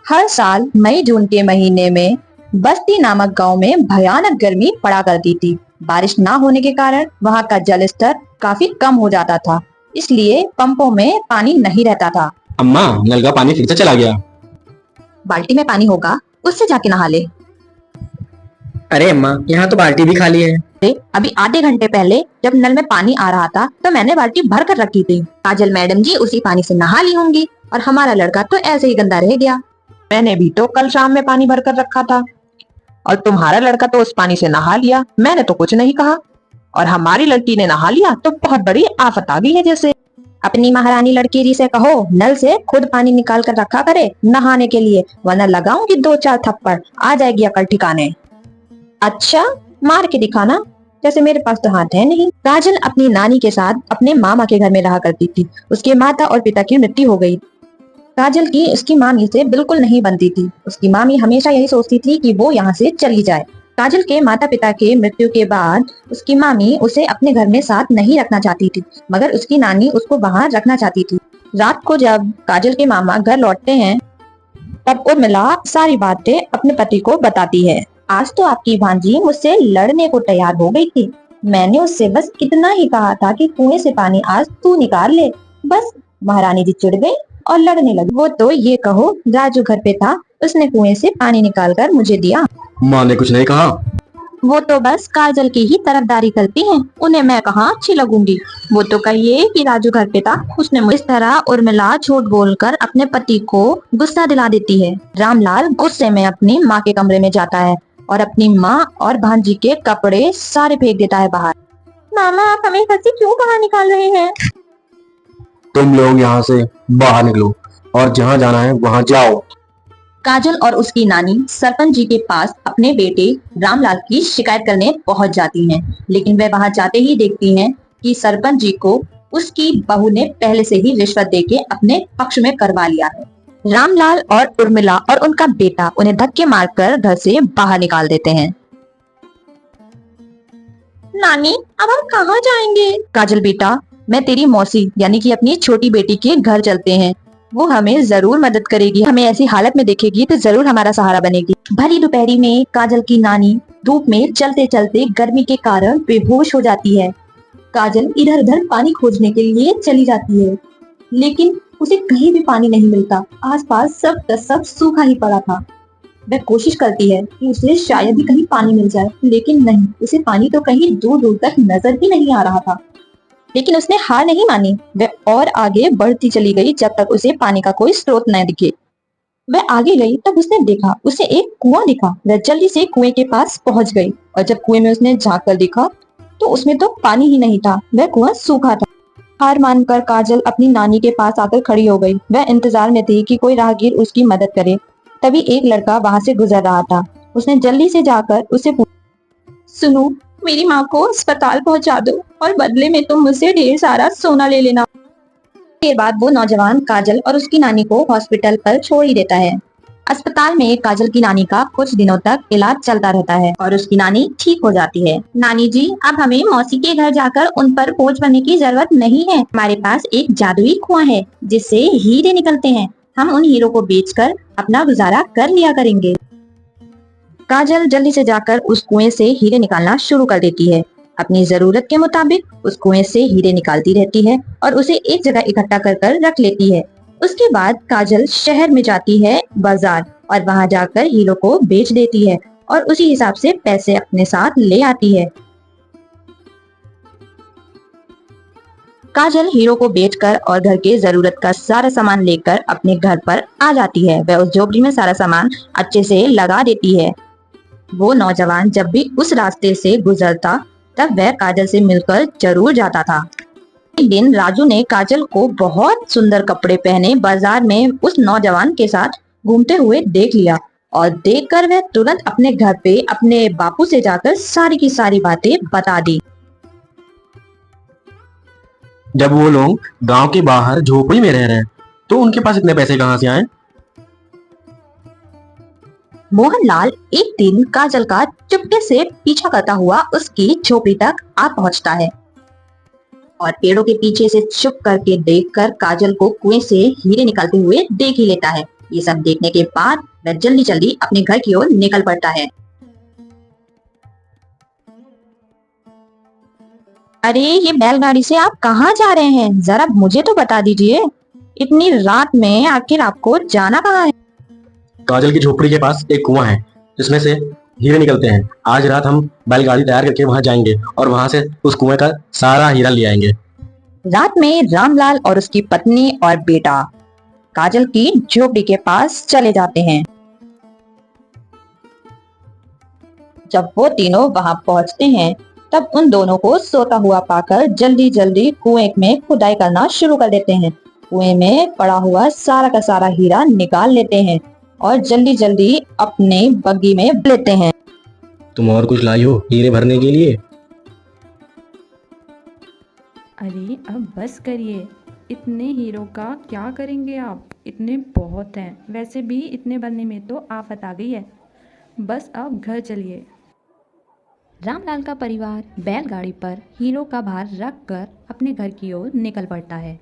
हर साल मई जून के महीने में बस्ती नामक गांव में भयानक गर्मी पड़ा करती थी। बारिश ना होने के कारण वहां का जल स्तर काफी कम हो जाता था, इसलिए पंपों में पानी नहीं रहता था। अम्मा, नल का पानी फिर से चला गया। बाल्टी में पानी होगा, उससे जाके नहा ले। अरे अम्मा, यहाँ तो बाल्टी भी खाली है। अभी आधे घंटे पहले जब नल में पानी आ रहा था तो मैंने बाल्टी भर कर रखी थी। काजल मैडम जी उसी पानी से नहा ली होंगी और हमारा लड़का तो ऐसे ही गंदा रह गया। मैंने भी तो कल शाम में पानी भर कर रखा था और तुम्हारा लड़का तो उस पानी से नहा लिया। मैंने तो कुछ नहीं कहा और हमारी लड़की ने नहा लिया तो बहुत बड़ी आफत आ गई है। जैसे अपनी महारानी लड़की जी से कहो नल से खुद पानी निकाल कर रखा करे नहाने के लिए, वरना लगाऊंगी 2-4 थप्पड़, आ जाएगी अकल ठिकाने। अच्छा, मार के दिखाना, जैसे मेरे पास तो हाथ है नहीं। काजल अपनी नानी के साथ अपने मामा के घर में रहा करती थी। उसके माता और पिता की मृत्यु हो गई। काजल की उसकी मामी से बिल्कुल नहीं बनती थी। उसकी मामी हमेशा यही सोचती थी कि वो यहाँ से चली जाए। काजल के माता पिता के मृत्यु के बाद उसकी मामी उसे अपने घर में साथ नहीं रखना चाहती थी, मगर उसकी नानी उसको बाहर रखना चाहती थी। रात को जब काजल के मामा घर लौटते हैं तब उर्मिला सारी बातें अपने पति को बताती है। आज तो आपकी भांजी मुझसे लड़ने को तैयार हो गई थी। मैंने उससे बस इतना ही कहा था कि कुएं से पानी आज तू निकाल ले, बस महारानी जी चिढ़ गई और लड़ने लगी। वो तो ये कहो राजू घर पे था, उसने कुएं से पानी निकाल कर मुझे दिया। माँ ने कुछ नहीं कहा। वो तो बस काजल की ही तरफदारी करती हैं, उन्हें मैं कहाँ अच्छी लगूंगी। वो तो कहिए कि राजू घर पे था, उसने मुझे इस तरह उर्मिला झूठ बोलकर अपने पति को गुस्सा दिला देती है। रामलाल गुस्से में अपनी माँ के कमरे में जाता है और अपनी माँ और भांजी के कपड़े सारे फेंक देता है बाहर। मामा, आप हमें घर से क्यों बाहर निकाल रहे हैं? तुम लोग यहाँ से बाहर निकलो और जहाँ जाना है वहाँ जाओ। काजल और उसकी नानी सरपंच जी के पास अपने बेटे रामलाल की शिकायत करने पहुंच जाती हैं, लेकिन वे वहां जाते ही देखती हैं कि सरपंच जी को उसकी बहू ने पहले से ही रिश्वत देके अपने पक्ष में करवा लिया है। रामलाल और उर्मिला और उनका बेटा उन्हें धक्के मारकर घर से बाहर निकाल देते हैं। नानी, अब हम कहाँ जाएंगे? काजल बेटा, मैं तेरी मौसी यानी कि अपनी छोटी बेटी के घर चलते हैं। वो हमें जरूर मदद करेगी, हमें ऐसी हालत में देखेगी तो जरूर हमारा सहारा बनेगी। भरी दोपहरी में काजल की नानी धूप में चलते चलते गर्मी के कारण बेहोश हो जाती है। काजल इधर उधर पानी खोजने के लिए चली जाती है, लेकिन उसे कहीं भी पानी नहीं मिलता। आसपास सब का सब सूखा ही पड़ा था। वह कोशिश करती है कि उसे शायद ही कहीं पानी मिल जाए, लेकिन नहीं, उसे पानी तो कहीं दूर दूर तक नजर ही नहीं आ रहा था। लेकिन उसने हार नहीं मानी, वह और आगे बढ़ती चली गई जब तक उसे पानी का कोई स्रोत न दिखे। वह आगे गई तब उसने देखा, उसे एक कुआं दिखा। वह जल्दी से कुएं के पास पहुंच गई और जब कुएं में उसने झांक कर देखा तो उसमें तो पानी ही नहीं था, वह कुआं सूखा था। हार मानकर काजल अपनी नानी के पास आकर खड़ी हो गई। वह इंतजार में थी कि कोई राहगीर उसकी मदद करे। तभी एक लड़का वहां से गुजर रहा था। उसने जल्दी से जाकर उसे पूछा, सुनो, मेरी माँ को अस्पताल पहुंचा दो और बदले में तुम मुझसे ढेर सारा सोना ले लेना। देर बाद वो नौजवान काजल और उसकी नानी को हॉस्पिटल पर छोड़ ही देता है। अस्पताल में काजल की नानी का कुछ दिनों तक इलाज चलता रहता है और उसकी नानी ठीक हो जाती है। नानी जी, अब हमें मौसी के घर जाकर उन पर बोझ बनने की जरूरत नहीं है। हमारे पास एक जादुई कुआं है जिससे हीरे निकलते हैं। हम उन हीरों को बेचकर अपना गुजारा कर लिया करेंगे। काजल जल्दी से जाकर उस कुएं से हीरे निकालना शुरू कर देती है। अपनी जरूरत के मुताबिक उस कुएं से हीरे निकालती रहती है और उसे एक जगह इकट्ठा कर रख लेती है। उसके बाद काजल शहर में जाती है बाजार और वहां जाकर हीरों को बेच देती है और उसी हिसाब से पैसे अपने साथ ले आती है। काजल हीरो को बेचकर और घर के जरूरत का सारा सामान लेकर अपने घर पर आ जाती है। वह उस झोपड़ी में सारा सामान अच्छे से लगा देती है। वो नौजवान जब भी उस रास्ते से गुजरता तब वह काजल से मिलकर जरूर जाता था। एक दिन राजू ने काजल को बहुत सुंदर कपड़े पहने बाजार में उस नौजवान के साथ घूमते हुए देख लिया और देखकर वह तुरंत अपने घर पे अपने बापू से जाकर सारी की सारी बातें बता दी। जब वो लोग गांव के बाहर झोपड़ी में रह रहे हैं तो उनके पास इतने पैसे कहाँ से आए? मोहनलाल एक दिन काजल का चुपके से पीछा करता हुआ उसकी झोपड़ी तक आ पहुंचता है और पेड़ों के पीछे से छुप करके देखकर काजल को कुएं से हीरे निकालते हुए देख ही लेता है। ये सब देखने के बाद वह जल्दी जल्दी अपने घर की ओर निकल पड़ता है। अरे ये बैलगाड़ी से आप कहाँ जा रहे हैं, जरा मुझे तो बता दीजिए। इतनी रात में आखिर आपको जाना कहाँ है? काजल की झोपड़ी के पास एक कुआं है जिसमें से हीरे निकलते हैं। आज रात हम बैलगाड़ी तैयार करके वहां जाएंगे और वहां से उस कुएं का सारा हीरा ले आएंगे। रात में रामलाल और उसकी पत्नी और बेटा काजल की झोपड़ी के पास चले जाते हैं। जब वो तीनों वहां पहुंचते हैं तब उन दोनों को सोता हुआ पाकर जल्दी जल्दी कुएं में खुदाई करना शुरू कर देते हैं। कुएं में पड़ा हुआ सारा का सारा हीरा निकाल लेते हैं और जल्दी जल्दी अपने बग्गी में लेते हैं। तुम और कुछ लाई हो हीरे भरने के लिए? अरे अब बस करिए, इतने हीरो का क्या करेंगे आप? इतने बहुत हैं, वैसे भी इतने बनने में तो आफत आ गई है। बस अब घर चलिए। रामलाल का परिवार बैलगाड़ी पर हीरो का भार रखकर अपने घर की ओर निकल पड़ता है।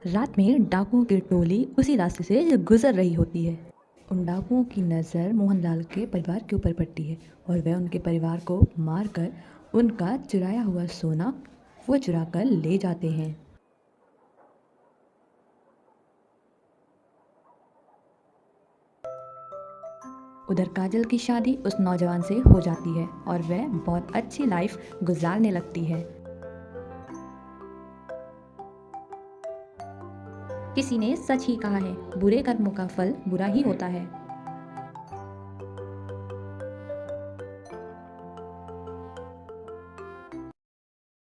रात में डाकुओं की टोली उसी रास्ते से गुजर रही होती है। उन डाकुओं की नज़र मोहनलाल के परिवार के ऊपर पड़ती है और वह उनके परिवार को मारकर उनका चुराया हुआ सोना वो चुरा कर ले जाते हैं। उधर काजल की शादी उस नौजवान से हो जाती है और वह बहुत अच्छी लाइफ गुजारने लगती है। किसी ने सच ही कहा है, बुरे कर्मों का फल बुरा ही होता है।